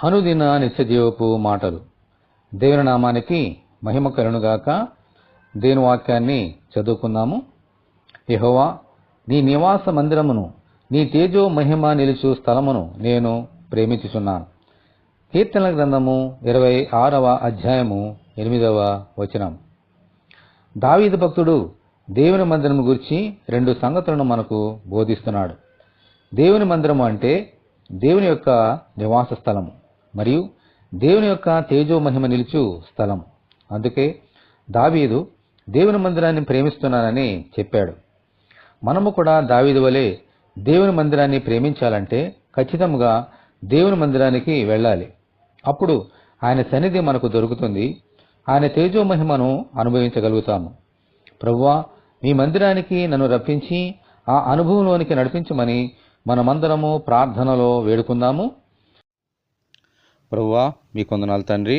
అనుదిన నిత్యజీవపు మాటలు. దేవుని నామానికి మహిమ కలుగునుగాక. దేవుని వాక్యాన్ని చదువుకుందాము. యెహోవా, నీ నివాస మందిరమును, నీ తేజో మహిమ నిలుచు స్థలమును నేను ప్రేమించుచున్నాను. కీర్తనల గ్రంథము 26వ అధ్యాయము 8వ వచనం. దావీదు భక్తుడు దేవుని మందిరము గురించి 2 సంగతులను మనకు బోధిస్తున్నాడు. దేవుని మందిరము అంటే దేవుని యొక్క నివాస స్థలము మరియు దేవుని యొక్క తేజో మహిమ నిలుచు స్థలం. అందుకే దావీదు దేవుని మందిరాన్ని ప్రేమిస్తున్నానని చెప్పాడు. మనము కూడా దావీదు వలె దేవుని మందిరాన్ని ప్రేమించాలంటే ఖచ్చితంగా దేవుని మందిరానికి వెళ్ళాలి. అప్పుడు ఆయన సన్నిధి మనకు దొరుకుతుంది. ఆయన తేజో మహిమను అనుభవించగలుగుతాము. ప్రభువా, మీ మందిరానికి నన్ను రప్పించి ఆ అనుభవంలోనికి నడిపించమని మనమందరము ప్రార్థనలో వేడుకుందాము. ప్రభువా, మీ కొందనాలు తండ్రి.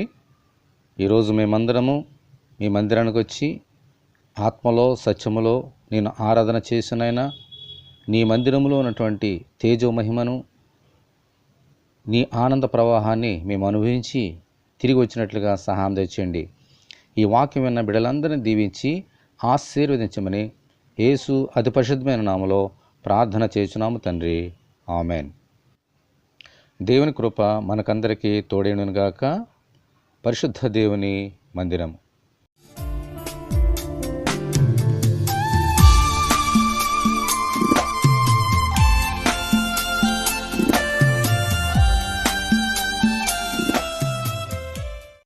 ఈరోజు మేమందరము మీ మందిరానికి వచ్చి ఆత్మలో సత్యములో నేను ఆరాధన చేసినైనా నీ మందిరములో ఉన్నటువంటి తేజో మహిమను, నీ ఆనంద ప్రవాహాన్ని మేము అనుభవించి తిరిగి వచ్చినట్లుగా సహాయం తెచ్చండి. ఈ వాక్యం విన్న బిడ్డలందరినీ దీవించి ఆశీర్వదించమని యేసు అతి పరిశుద్ధమైన నామములో ప్రార్థన చేయుచున్నాము తండ్రి. ఆమెన్. దేవుని కృప మనకందరికీ తోడేనుగాక. పరిశుద్ధ దేవుని మందిరం.